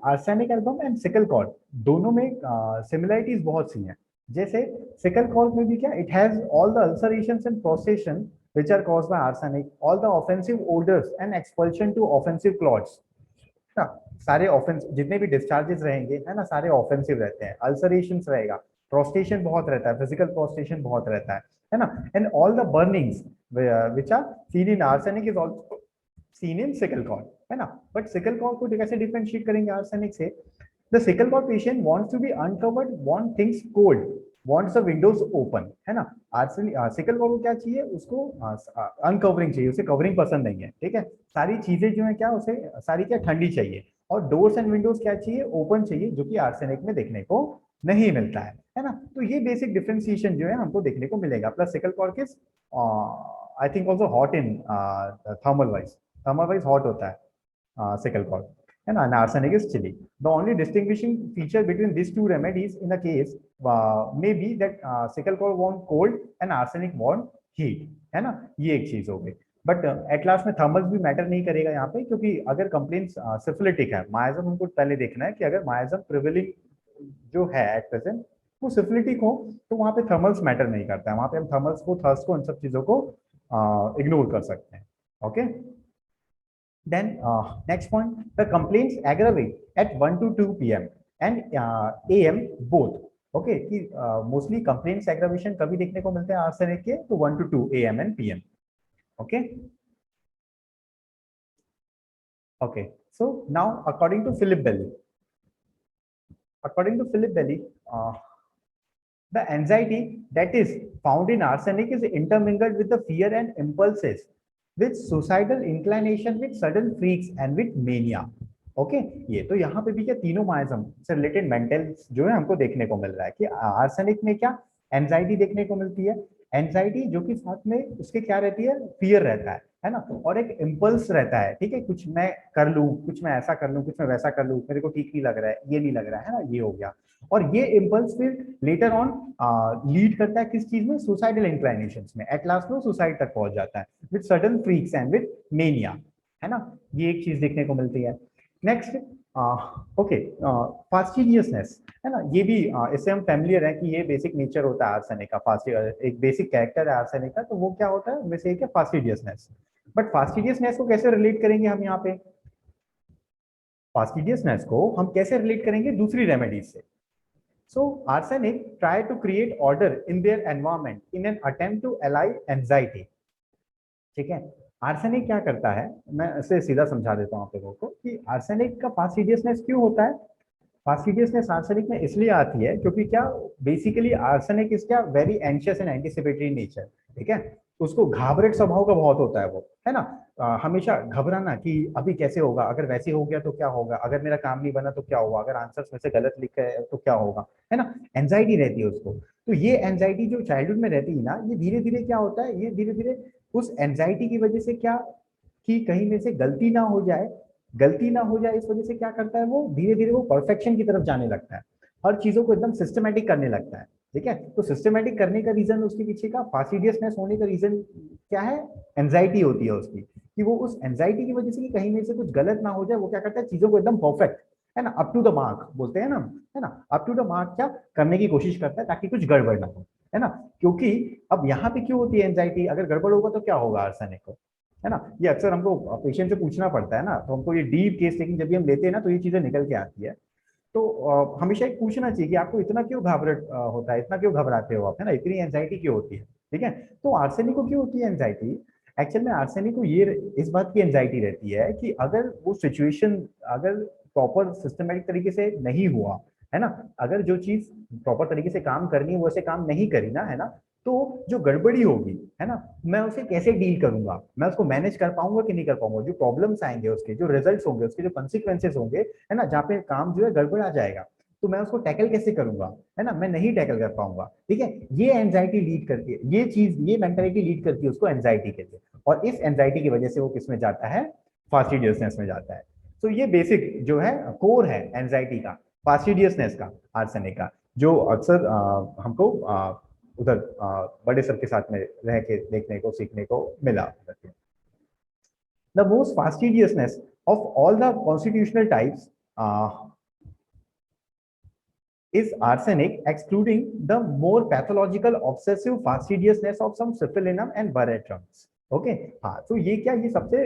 Arsenic album and secale cor दोनों में similarities बहुत सी हैं। जैसे सिकल कॉर्ड में भी क्या, it has all the ulcerations and procession which are caused by arsenic, all the offensive odors and expulsion to offensive clots ना, सारे ऑफेंस जितने भी डिस्चार्जेस रहेंगे है ना, सारे ऑफेंसिव रहते हैं, अल्सरेशंस रहेगा, प्रोस्टेशन बहुत रहता है, फिजिकल प्रोस्टेशन बहुत रहता है ना, and all the burnings which are seen in arsenic is also seen in secale cor, है ना। बट सिकल कॉर्ड को कैसे डिफरेंशिएट करेंगे आर्सेनिक से? The secale cor patient wants to be uncovered, want things cold, wants the windows open, है ना। Sickle cord को क्या चाहिए, उसको अनकवरिंग चाहिए, उसे कवरिंग पसंद नहीं है, ठीक है। सारी चीजें जो है क्या, उसे सारी क्या ठंडी चाहिए, और डोर्स एंड विंडोज क्या चाहिए, ओपन चाहिए, जो कि आर्सेनिक में देखने को नहीं मिलता है ना। तो ये बेसिक डिफरेंशिएशन जो है हमको देखने को मिलेगा। प्लस सिकल कॉर्ड किस I think also hot in thermal wise hot होता है सिकल कॉर्ड, है ना, and arsenic is chilly. The only distinguishing feature between these two remedies in the case may be that sickle cord want cold and arsenic want heat, है ना, ये एक चीज हो गई। बट एट लास्ट में थर्मल्स भी मैटर नहीं करेगा यहाँ पे, क्योंकि अगर कंप्लेन सिफिलिटिक है, मायाजम हमको पहले देखना है कि अगर मायाजम प्रिवेलिंग जो है एट प्रेजेंट वो सिफिलिटिक हो, तो वहाँ पे थर्मल्स मैटर नहीं करता है, वहाँ पे हम थर्मल्स को, थर्स्ट को, इन सब चीजों को इग्नोर कर सकते हैं। Okay, then next point, the complaints aggravate at 1 to 2 p.m. and am both. Okay, कि मोस्टली कंप्लेंट्स एग्रावेशन कभी देखने को मिलते हैं आर्सेनिक के, तो 1 to 2 am and pm. Okay, okay, so now according to Philip Belly, the anxiety that is found in arsenic is intermingled with the fear and impulses, with suicidal inclination, with sudden freaks and with mania. Okay, ये तो यहाँ पे भी क्या, तीनों माइज्म से related mental जो है हमको देखने को मिल रहा है कि आर्सेनिक में क्या एंजाइटी देखने को मिलती है, एंजाइटी जो कि साथ में उसके क्या रहती है, फियर रहता है ना, और एक इम्पल्स रहता है, ठीक है, कुछ मैं कर लूं, कुछ मैं ऐसा कर लूं, कुछ मैं वैसा कर लूं, मेरे को ठीक नहीं लग रहा है, ये नहीं लग रहा है ना, ये हो गया। और ये इम्पल्स फिर लेटर ऑन लीड करता है किस चीज में, सुसाइडल इंक्लाइनेशंस में, एट लास्ट में सुसाइड तक पहुंच जाता है, with sudden freaks and with mania, है ना, ये एक चीज देखने को मिलती है। नेक्स्ट, ओके, फास्टिडियसनेस, है ना, ये भी इससे हम फैमिलियर है कि ये बेसिक नेचर होता है आर्सेनिक का, एक बेसिक कैरेक्टर है आर्सेनिक का, तो वो क्या होता है वैसे, एक है फास्टिडियसनेस। बट फास्टिडियसनेस को कैसे रिलेट करेंगे हम यहाँ पे, फास्टिडियसनेस को हम कैसे रिलेट करेंगे दूसरी रेमेडीज से। So arsenic try to create order in their environment in an attempt to allay anxiety. ठीक है, आर्सेनिक क्या करता है, मैं इसे सीधा समझा देता हूँ आप लोगों को कि आर्सेनिक का फास्टिडियसनेस क्यों होता है। फास्टिडियसनेस आर्सेनिक में इसलिए आती है क्योंकि क्या, बेसिकली आर्सेनिक इज क्या, very anxious and anticipatory nature, ठीक है, उसको घाबरेट स्वभाव का बहुत होता है वो, है ना, हमेशा घबराना कि अभी कैसे होगा, अगर वैसे हो गया तो क्या होगा, अगर मेरा काम नहीं बना तो क्या होगा, अगर आंसर्स में से गलत लिखा है तो क्या होगा, है ना, एंजाइटी रहती है उसको। तो ये एंजाइटी जो चाइल्डहुड में रहती है ना, ये धीरे धीरे क्या होता है, ये धीरे धीरे उस एंजाइटी की वजह से क्या, कि कहीं में से गलती ना हो जाए, गलती ना हो जाए, इस वजह से क्या करता है वो, धीरे धीरे वो परफेक्शन की तरफ जाने लगता है, हर चीजों को एकदम सिस्टमेटिक करने लगता है, ठीक है। तो सिस्टमेटिक करने का रीजन, उसके पीछे का फास्टिडियसनेस होने का रीजन क्या है, एंजाइटी होती है उसकी, कि वो उस एंजाइटी की वजह से कि कहीं में से कुछ गलत ना हो जाए, वो क्या करता है, चीजों को एकदम परफेक्ट, है ना, अप टू द मार्क बोलते हैं ना, है ना, अप टू द मार्क क्या करने की कोशिश करता है ताकि कुछ गड़बड़ ना हो, है ना। क्योंकि अब यहाँ पे क्यों होती है एंजाइटी, अगर गड़बड़ होगा तो क्या होगा आर्सेनिक को, है ना, ये अक्सर हमको पेशेंट से पूछना पड़ता है ना, तो हमको ये डीप केस लेकिन जब भी हम लेते हैं ना, तो ये चीजें निकल के आती है। तो हमेशा एक पूछना चाहिए कि आपको इतना क्यों घबराहट होता है, इतना क्यों घबराते हो आप, है ना, इतनी एंजाइटी क्यों होती है, ठीक है। तो आर्सेनिक को क्यों होती है एंजाइटी, एक्चुअल में आर्सेनिक को ये इस बात की एंजाइटी रहती है कि अगर वो सिचुएशन अगर प्रॉपर सिस्टमेटिक तरीके से नहीं हुआ, है ना, अगर जो चीज प्रॉपर तरीके से काम करनी है वो ऐसे काम नहीं करी ना, है ना, तो जो गड़बड़ी होगी, है ना, मैं उसे कैसे डील करूंगा, मैं उसको मैनेज कर पाऊंगा कि नहीं कर पाऊंगा, जो प्रॉब्लम्स आएंगे उसके, जो रिजल्ट्स होंगे उसके, जो कॉन्सिक्वेंसेस होंगे, है ना, जहाँ पे काम जो है गड़बड़ आ जाएगा, तो मैं उसको टैकल कैसे करूंगा, है ना, मैं नहीं टैकल कर पाऊंगा, ठीक है। ये एंजाइटी लीड करती है, ये चीज, ये मेंटालिटी लीड करती है उसको एंजाइटी के लिए, और इस एंजाइटी की वजह से वो किस में जाता है, फास्टिडियसनेस में जाता है। तो ये बेसिक जो है कोर है एंजाइटी का, फास्टिडियसनेस का, आर्सेनिक का, जो अक्सर हमको उधर बड़े सर के साथ में रह के देखने को, सीखने को मिला। The most fastidiousness of all the constitutional types is arsenic excluding the more pathological obsessive fastidiousness of some syphilinum and veratrum. Okay हाँ, तो ये क्या, ये सबसे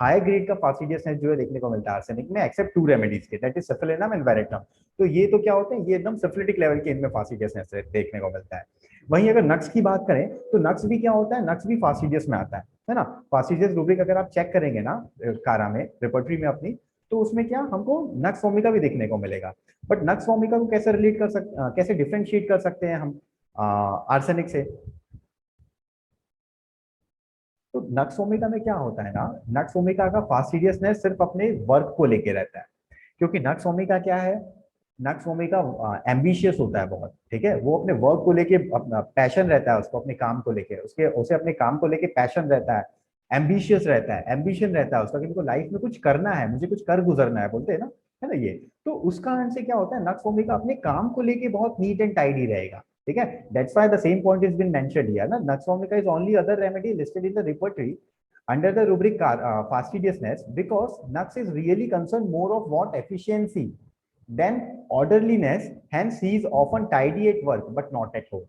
हाई ग्रेड का फास्टिडियसनेस जो है देखने को मिलता है आर्सेनिक में, एक्सेप्ट टू रेमेडीज के, दैट इज सिफिलिनम एंड वेरेट्रम। तो ये तो क्या होते हैं, ये एकदम सिफिलिटिक लेवल के इनमें फास्टिडियसनेस देखने को मिलता है। वहीं अगर नक्स की बात करें तो नक्स भी क्या होता है, नक्स भी फास्टिडियस में आता है ना। फास्टिडियस रूब्रिक अगर आप चेक करेंगे ना कारा में, रिपोर्टरी में अपनी, तो उसमें क्या हमको नक्स वोमिका भी देखने को मिलेगा। बट नक्स वोमिका को कैसे रिलेट कर सकते, कैसे डिफरेंशिएट कर सकते हैं हम आर्सेनिक से। तो नक्स ओमेगा में क्या होता है ना, नक्स ओमेगा का फास्टिडियसनेस सिर्फ अपने वर्क को लेके रहता है, क्योंकि नक्स ओमेगा क्या है, नक्स ओमेगा एम्बिशियस होता है बहुत, ठीक है, वो अपने वर्क को लेके अपना पैशन रहता है, उसको अपने काम को लेके, उसके उसे अपने काम को लेके पैशन रहता है, एम्बिशियस रहता है, एम्बिशन रहता है उसका कि मुझे लाइफ में कुछ करना है, मुझे कुछ कर गुजरना है, बोलते हैं ना, है ना ये। तो उस कारण से क्या होता है, नक्स ओमेगा अपने काम को लेके बहुत नीट एंड टाइडी रहेगा, ठीक है। That's why the same point is been mentioned here ना, nux vomica is only other remedy listed in the repertory under the rubric fastidiousness, because nux is really concerned more of what efficiency than orderliness, hence he is often tidy at work but not at home,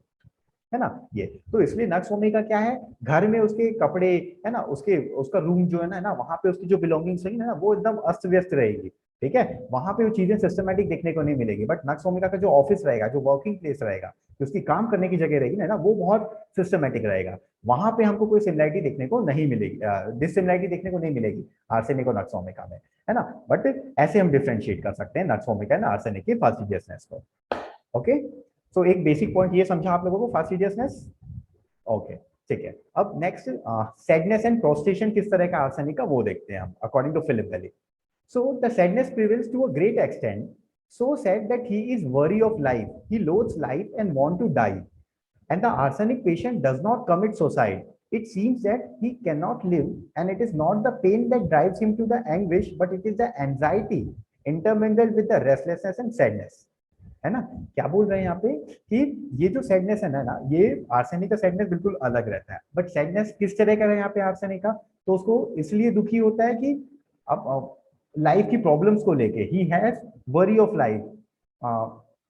है ना ये। तो इसलिए नक्स omega क्या है, घर में उसके कपड़े है ना, उसके उसका रूम जो है ना वहां पे उसकी जो बिलोंगिंग्स है ना वो एकदम अस्त व्यस्त रहेगी, ठीक है, वहां पे वो चीजें सिस्टमेटिक देखने को नहीं मिलेगी। बट नक्स ओमेगा का जो ऑफिस रहेगा, जो वर्किंग प्लेस रहेगा, जो उसकी काम करने की जगह रहेगी ना, वो बहुत सिस्टमेटिक रहेगा, वहां पे हमको कोई सिमिलैरिटी देखने को नहीं मिलेगी, डिससिमिलैरिटी देखने को नहीं मिलेगी आर्सेनिक और नक्स ओमेगा में, है ना। बट ऐसे हम डिफरेंशिएट कर सकते हैं नक्स ओमेगा एंड आर्सेनिक की फास्टिडियसनेस को। ओके, सो एक बेसिक पॉइंट ये समझा आप लोगों को, फास्टिडियसनेस। ओके, ठीक है। अब नेक्स्ट सैडनेस एंड प्रोस्टेशन किस तरह का आर्सेनिक का वो देखते हैं हम, according to Philip Bailey. So the sadness prevails to a great extent, so sad that he is worry of life. He loathes life and want to die. And the arsenic patient does not commit suicide. It seems that he cannot live, and it is not the pain that drives him to the anguish, but it is the anxiety intermingled with the restlessness and sadness. है ना, क्या बोल रहे हैं यहाँ पे कि ये जो सैडनेस है ना, ये आर्सेनिक का सैडनेस बिल्कुल अलग रहता है। बट सैडनेस किस तरह का है यहाँ पे आर्सेनिक का, तो उसको इसलिए दुखी होता है कि अब लाइफ की प्रॉब्लम्स को लेके, he has worry of life.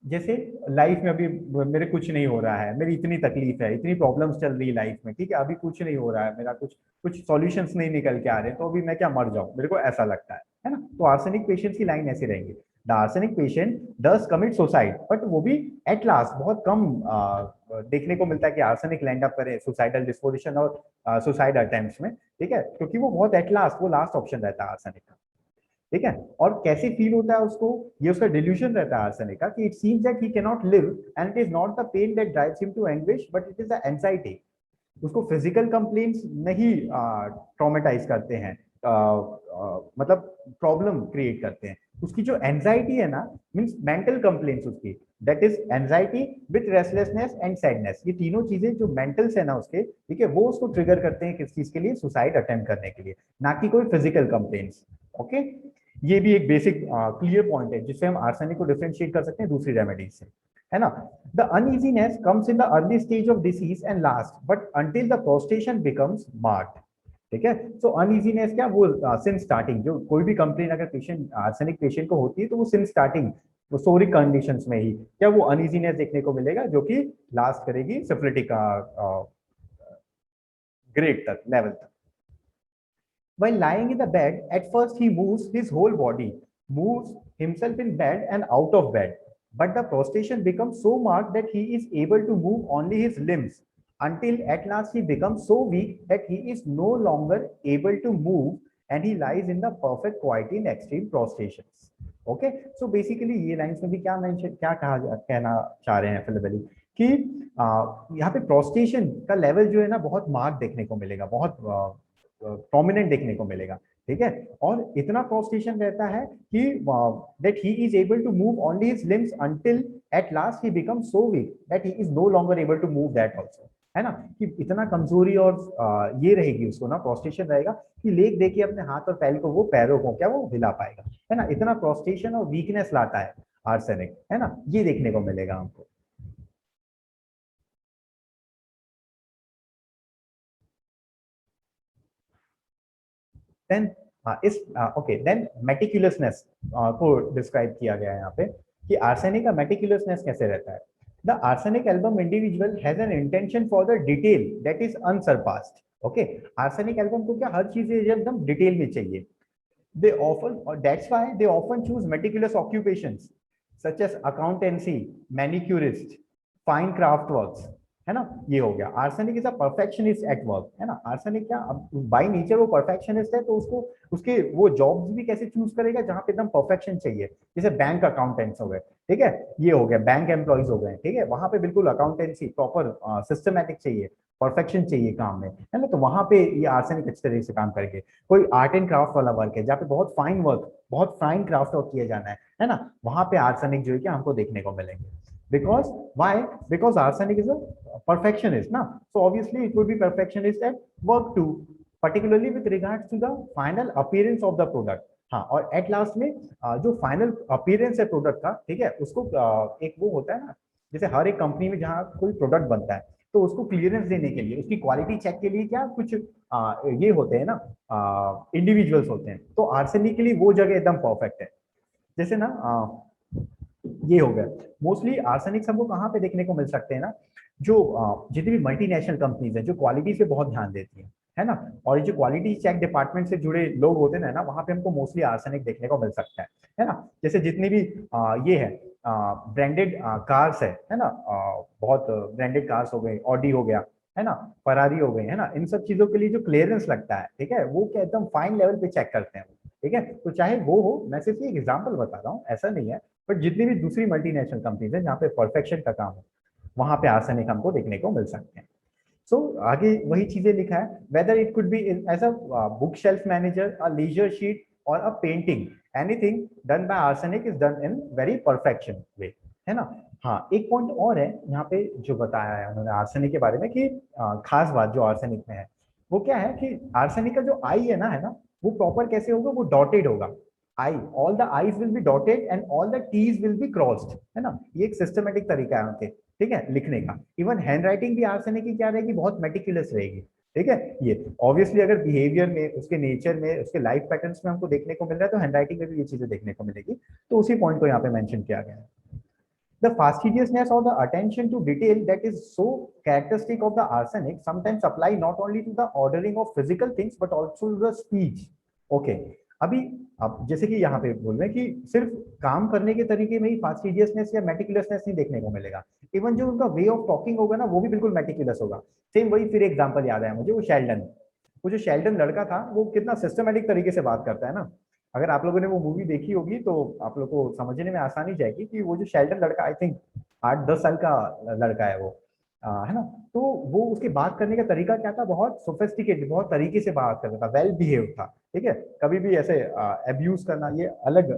जैसे लाइफ में अभी मेरे कुछ नहीं हो रहा है, मेरी इतनी तकलीफ है, इतनी प्रॉब्लम्स चल रही है लाइफ में, ठीक है, अभी कुछ नहीं हो रहा है, मेरा कुछ कुछ सॉल्यूशंस नहीं निकल के आ रहे, तो अभी मैं क्या मर जाऊं, मेरे को ऐसा लगता है ना। तो आर्सेनिक पेशेंट्स की लाइन ऐसी रहेंगी, the arsenic patient does commit suicide, but वो भी एट लास्ट बहुत कम देखने को मिलता है कि आर्सेनिक लैंड अप करे सुसाइडल डिस्पोजिशन और सुसाइड अटेम्प्ट्स में, ठीक है, क्योंकि वो बहुत एट लास्ट, वो लास्ट ऑप्शन रहता है आर्सेनिक का, ठीक है। और कैसे फील होता है उसको, ये उसका डिल्यूजन रहता है आर्सेनिक का कि it seems that he can not live and it is not the pain that drives him to anguish, but it is the anxiety. उसको फिजिकल कंप्लेंट्स नहीं ट्रॉमेटाइज करते हैं, मतलब प्रॉब्लम क्रिएट करते हैं, उसकी जो एंजाइटी है ना, मींस मेंटल कंप्लेंट्स उसकी, that is anxiety with restlessness and sadness, ये तीनों चीजें जो मेंटल्स है ना उसके, ठीक है, वो उसको ट्रिगर करते हैं किस चीज के लिए, सुसाइड अटेम्प्ट करने के लिए, ना कि कोई फिजिकल कंप्लेंट्स। ओके, ये भी एक बेसिक क्लियर पॉइंट है जिससे हम आर्सेनिक को डिफरेंशिएट कर सकते हैं दूसरी रेमेडीज से, है ना। The uneasiness comes in the early stage of disease and last but until the prostration becomes marked, ठीक है। सो अनईजीनेस क्या, वो सिंस स्टार्टिंग, जो कोई भी कंप्लेन अगर पेशेंट आर्सेनिक पेशेंट को होती है तो वो सिंस स्टार्टिंग वो सोरिक कंडीशंस में ही क्या वो अनईजीनेस देखने को मिलेगा, जो कि लास्ट करेगी सिफिलिटिक ग्रेड तक, लेवल तक। While lying in the bed, at first he moves his whole body, moves himself in bed and out of bed. But the prostration becomes so marked that he is able to move only his limbs until at last he becomes so weak that he is no longer able to move and he lies in the perfect quiet in extreme prostrations. Okay, so basically ये lines में भी क्या mention, क्या कहना चाह रहे हैं Philip valley कि यहाँ पे प्रोस्टेशन का लेवल जो है ना बहुत मार्क देखने को मिलेगा, बहुत प्रोमिनेंट देखने को मिलेगा, ठीक है। और इतना प्रोस्टेशन रहता है कि that he is able to move only his limbs until at last he become so weak that he is no longer able to move that also, है ना, कि इतना कमजोरी और ये रहेगी उसको ना, प्रोस्टेशन रहेगा कि लेग देके अपने हाथ और पैर को, वो पैरों को क्या वो हिला पाएगा, है ना, इतना प्रोस्टेशन और वीकनेस लाता है आर्सेनिक, है ना, ये देखने को मिलेगा हमको। देन इस ओके देन मेटिकुलसनेस को डिस्क्राइब किया गया है यहाँ पे कि आर्सेनिक का मेटिकुलसनेस कैसे रहता है. The arsenic album individual has an intention for the detail that is unsurpassed. Okay, arsenic album को क्या हर चीज एकदम डिटेल में चाहिए. They often, or that's why they often choose meticulous occupations such as accountancy, manicurist, fine craft works. है ना, ये हो गया. Arsenic is a perfectionist at work. है ना, आर्सेनिक क्या बाय नेचर वो परफेक्शनिस्ट है, तो उसको उसके वो जॉब्स भी कैसे चूज करेगा जहां पे एकदम परफेक्शन चाहिए. जैसे बैंक अकाउंटेंट्स हो गए, ठीक है, ये हो गया. बैंक एम्प्लॉइज हो गए, ठीक है, वहां पे बिल्कुल अकाउंटेंसी प्रॉपर सिस्टमैटिक चाहिए, परफेक्शन चाहिए काम में, है ना. तो वहां पे ये आर्सेनिक अच्छी तरीके से काम करेंगे. कोई आर्ट एंड क्राफ्ट वाला वर्क है जहाँ पे बहुत फाइन वर्क, बहुत फाइन क्राफ्ट वर्क किया जाना है ना, वहां पे आर्सेनिक जो है कि हमको देखने को मिलेंगे. Because why, because arsenic is a perfectionist ना, so obviously it would be perfectionist at work too, particularly with regards to the final appearance of the product. हाँ, और एट लास्ट में जो फाइनल अपीयरेंस है प्रोडक्ट का, ठीक है, उसको एक वो होता है ना, जैसे हर एक कंपनी में जहाँ कोई प्रोडक्ट बनता है तो उसको क्लियरेंस देने के लिए, उसकी क्वालिटी चेक के लिए क्या कुछ ये होते हैं ना, इंडिविजुअल्स होते हैं. तो आर्सेनिक के लिए वो जगह एकदम परफेक्ट है. जैसे ना ये हो गया. मोस्टली आर्सेनिक हमको कहाँ पे देखने को मिल सकते हैं ना, जो जितनी भी मल्टीनेशनल कंपनीज है जो क्वालिटी पे बहुत ध्यान देती है ना, और ये जो क्वालिटी चेक डिपार्टमेंट से जुड़े लोग होते हैं ना, वहाँ पे हमको मोस्टली आर्सेनिक देखने को मिल सकता है ना. जैसे जितनी भी ये है ब्रांडेड कार्स है ना, बहुत ब्रांडेड कार्स हो गए, ऑडी हो गया, है ना, फरारी हो गई, है ना, इन सब चीजों के लिए जो क्लियरेंस लगता है, ठीक है, वो क्या एकदम फाइन लेवल पे चेक करते हैं, ठीक है. तो चाहे वो हो, मैं सिर्फ एक एग्जांपल बता रहा हूँ, ऐसा नहीं है, बट जितनी भी दूसरी मल्टीनेशनल कंपनीज है जहाँ पे परफेक्शन का काम है, वहां पे आर्सेनिक हमको देखने को मिल सकते हैं. सो आगे वही चीजें लिखा है, whether it could be as a book shelf manager, a leisure sheet और a painting, anything done by arsenic is done in very perfection way, है ना. हाँ, एक पॉइंट और है यहाँ पे जो बताया है उन्होंने आर्सेनिक के बारे में कि खास बात जो आर्सेनिक में है वो क्या है कि आर्सेनिक का जो आई है ना, वो प्रॉपर कैसे होगा, वो डॉटेड होगा. I, all the i's will be dotted and all the t's will be crossed, है ना. ये एक सिस्टमेटिक तरीका है उनके, ठीक है, लिखने का. इवन हैंड राइटिंग भी आर्सेनिक की क्या रहेगी, बहुत मेटिकुलस रहेगी, ठीक है. ये ऑब्वियसली अगर बिहेवियर में, उसके नेचर में, उसके लाइफ पैटर्न्स में हमको देखने को मिल रहा है, तो हैंड राइटिंग में भी ये चीजें देखने को मिलेगी. तो उसी पॉइंट को यहाँ पे मेंशन किया गया है. The fastidiousness or the attention to detail that is so characteristic of the arsenic sometimes apply not only to the ordering of physical things but also to the speech. Okay. अभी अब जैसे कि यहाँ पे बोल रहे हैं कि सिर्फ काम करने के तरीके में ही फास्टिडियसनेस या मेटिकुलसनेस नहीं देखने को मिलेगा, इवन जो उनका वे ऑफ टॉकिंग होगा ना, वो भी बिल्कुल मेटिकुलस होगा. सेम वही फिर एग्जांपल याद आया मुझे, वो शेल्डन, वो जो शेल्डन लड़का था वो कितना सिस्टमेटिक तरीके से बात करता है ना. अगर आप लोगों ने वो मूवी देखी होगी तो आप लोग को समझने में आसानी जाएगी कि वो जो शेल्डन लड़का, आई थिंक 8-10 साल का लड़का है वो, है ना. तो वो उसके बात करने का तरीका क्या था, बहुत सोफिस्टिकेटेड, बहुत तरीके से बात करता था, वेल बिहेव था, ठीक है. कभी भी ऐसे अब्यूज करना, ये अलग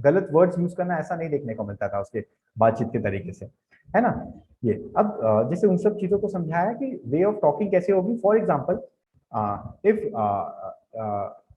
गलत वर्ड्स यूज करना ऐसा नहीं देखने को मिलता था उसके बातचीत के तरीके से, है ना. ये अब जैसे उन सब चीजों को समझाया कि वे ऑफ टॉकिंग कैसे होगी. For example, if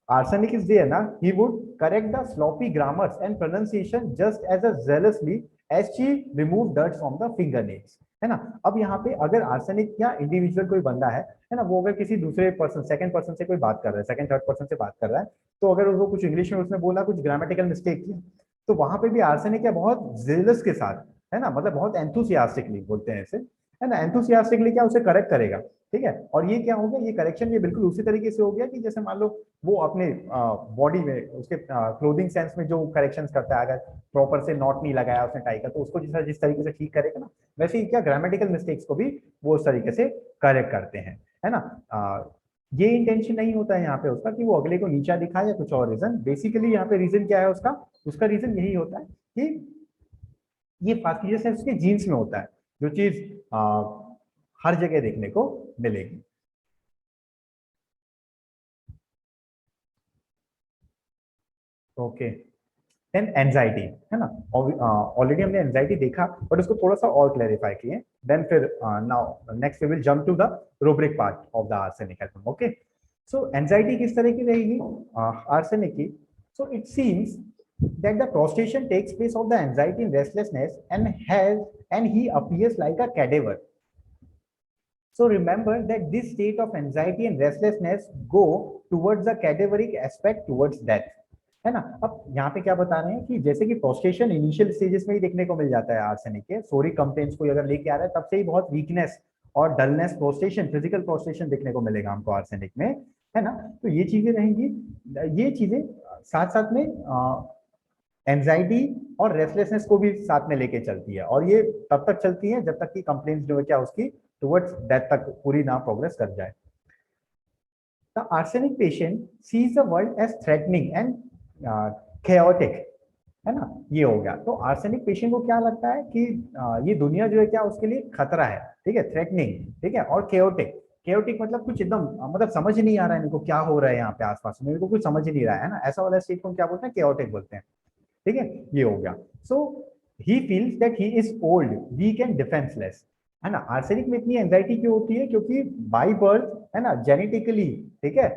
arsenic is there na, he would correct the sloppy grammars and pronunciation just as zealously as she removed dirt from the fingernails, है ना. अब यहाँ पे अगर आर्सेनिक या इंडिविजुअल कोई बंदा है ना, वो अगर किसी दूसरे पर्सन, सेकंड पर्सन से कोई बात कर रहा है, सेकंड थर्ड पर्सन से बात कर रहा है, तो अगर वो कुछ इंग्लिश में उसने बोला, कुछ ग्रामेटिकल मिस्टेक किया, तो वहां पे भी आर्सेनिक क्या बहुत जेलस के साथ, है ना, मतलब बहुत एंथुसियास्टिकली बोलते हैं इसे, है ना, एंथुसियास्टिकली क्या उसे करेक्ट करेगा, ठीक है. और ये क्या हो गया, ये करेक्शन ये बिल्कुल उसी तरीके से हो गया कि जैसे मान लो वो अपने बॉडी में, उसके क्लोथिंग सेंस में जो करेक्शंस करता है, अगर प्रॉपर से नॉट नहीं लगाया उसने टाई का, तो उसको जिस तरीके से ठीक करेगा ना, वैसे ही क्या ग्रामेटिकल मिस्टेक्स को भी वो उस तरीके से करेक्ट करते हैं, है ना. ये इंटेंशन नहीं होता है यहाँ पे उसका कि वो अगले को नीचा दिखाए या कुछ और रीजन. बेसिकली यहाँ पे रीजन क्या है उसका, उसका रीजन यही होता है कि ये फास्टिडियसनेस उसके जीन्स में होता है, जो चीज हर जगह देखने को मिलेगी. ओके, देन एंजाइटी, है ना. ऑलरेडी हमने एंजाइटी देखा, बट उसको थोड़ा सा और क्लैरिफाई किए. देन फिर now next we will jump to the rubric part of the arsenic album. Okay, so anxiety किस तरह की रहेगी आर्सेनिक की. So it seems that the prostration takes place of the anxiety and restlessness and he appears like a cadaver. So remember that this state of anxiety and restlessness go towards the cadaveric aspect towards death, है ना। अब यहाँ पे क्या बता रहे हैं कि जैसे कि प्रोस्ट्रेशन इनिशियल स्टेजेस में ही देखने को मिल जाता है आर्सेनिक के, सोरिक कंप्लेंट्स को अगर लेके आ रहा है तब से ही बहुत वीकनेस और डलनेस, प्रोस्ट्रेशन, फिजिकल प्रोस्ट्रेशन देखने को मिलेगा हमको आर्सेनिक में, है ना। तो ये चीजें रहेंगी। ये चीजें साथ साथ में एंजाइटी और रेस्टलेसनेस को भी साथ में लेके चलती है, और ये तब तक चलती है जब तक कि कंप्लेंट्स जो है क्या उसकी टुवर्ड्स डेथ तक पूरी ना प्रोग्रेस कर जाए। The arsenic patient sees the world as threatening and chaotic, है ना। ये हो गया। तो आर्सेनिक पेशेंट को क्या लगता है कि ये दुनिया जो है क्या उसके लिए खतरा है, ठीक है, थ्रेटनिंग, ठीक है, और chaotic। chaotic मतलब कुछ एकदम मतलब समझ नहीं आ रहा है मेरे को क्या हो रहा है यहाँ पे आसपास, मेरे को कुछ समझ ही नहीं रहा है ना, ऐसा वाला स्टेट को क्या बोलते हैं, chaotic बोलते हैं, ठीक है। ये हो गया। So he feels that he is old, weak and defenceless, है ना। आर्सेनिक में इतनी एंजाइटी क्यों होती है, क्योंकि बाय बर्थ, है ना, जेनेटिकली, ठीक है,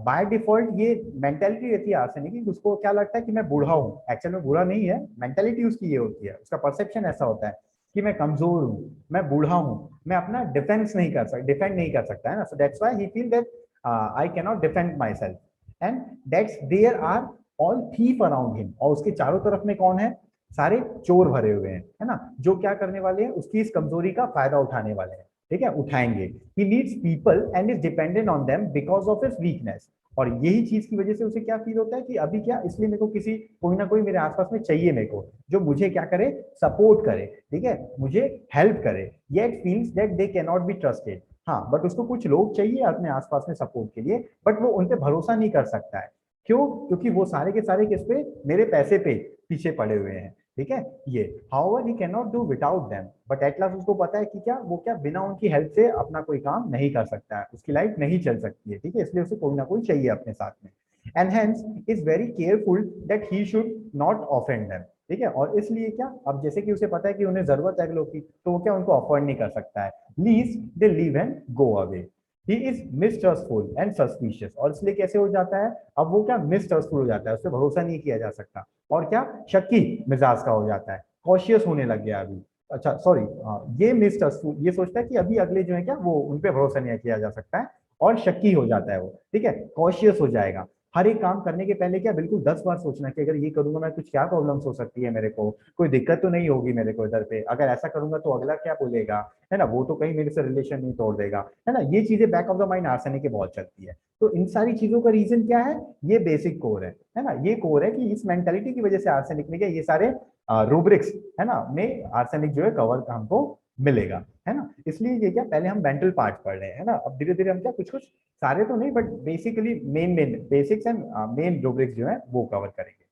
बाय डिफॉल्ट ये मेंटेलिटी रहती है आर्सेनिक की, उसको क्या लगता है कि मैं बूढ़ा हूँ, एक्चुअल में बूढ़ा नहीं है, मेंटेलिटी उसकी ये होती है, उसका परसेप्शन ऐसा होता है कि मैं कमजोर हूँ, मैं बूढ़ा हूँ, मैं अपना डिफेंस नहीं कर सकता, डिफेंड नहीं कर सकता, है ना। So that's why he feel that I can not defend myself and that's there are all thief around him, और उसके चारों तरफ में कौन है, सारे चोर भरे हुए हैं, है ना, जो क्या करने वाले हैं, उसकी इस कमजोरी का फायदा उठाने वाले हैं, ठीक है, उठाएंगे। He needs people and is dependent on them because of his weakness, और यही चीज की वजह से उसे क्या फील होता है कि अभी क्या, इसलिए मेरे को किसी, कोई ना कोई मेरे आसपास में चाहिए मेरे को, जो मुझे क्या करे, सपोर्ट करे, ठीक है, मुझे हेल्प करे। Yet feels that they can not be trusted, हाँ, बट उसको कुछ लोग चाहिए अपने आसपास में सपोर्ट के लिए, बट वो उन पे भरोसा नहीं कर सकता है। क्यों? क्योंकि वो सारे के सारे किस पे, मेरे पैसे पे पीछे पड़े हुए हैं, ठीक है। ये however he can not do without them, but at last उसको पता है कि क्या वो क्या बिना उनकी हेल्प से अपना कोई काम नहीं कर सकता है, उसकी लाइफ नहीं चल सकती है, ठीक है, इसलिए उसे कोई ना कोई चाहिए अपने साथ में, and hence is very careful that he should not offend them, ठीक है। और इसलिए क्या, अब जैसे कि उसे पता है कि उन्हें जरूरत है लोग की, तो वो क्या उनको ऑफेंड नहीं कर सकता है, lest they leave and go away. He is mistrustful and suspicious, और इसलिए कैसे हो जाता है, अब वो क्या मिसट्रस्टफुल हो जाता है, उस पर भरोसा नहीं किया जा सकता, और क्या शक्की मिजाज का हो जाता है, कॉशियस होने लग गया अभी, अच्छा सॉरी, ये मिसट्रस्टफुल, ये सोचता है कि अभी अगले जो है क्या वो उन पे भरोसा नहीं किया जा सकता है, और शक्की हो जाता है वो, ठीक है, कॉशियस हो जाएगा। हर एक काम करने के पहले क्या बिल्कुल 10 बार सोचना कि अगर ये करूंगा मैं कुछ क्या प्रॉब्लम्स हो सकती है, मेरे को कोई दिक्कत तो नहीं होगी मेरे को इधर पे, अगर ऐसा करूंगा तो अगला क्या बोलेगा, है ना, वो तो कहीं मेरे से रिलेशन नहीं तोड़ देगा, है ना। ये चीजें back of the mind arsenic के बहुत चलती है। तो इन सारी चीजों का रीजन क्या है, ये बेसिक कोर है ना, ये कोर है कि इस मेंटालिटी की वजह से आर्सेनिक में क्या ये सारे रूब्रिक्स, है ना, में आर्सेनिक जो है कवर हमको मिलेगा, है ना। इसलिए ये क्या, पहले हम मेंटल पार्ट पढ़ रहे हैं, है ना, अब धीरे धीरे हम क्या कुछ कुछ, सारे तो नहीं but basically main basics and main rubrics जो है वो कवर करेंगे।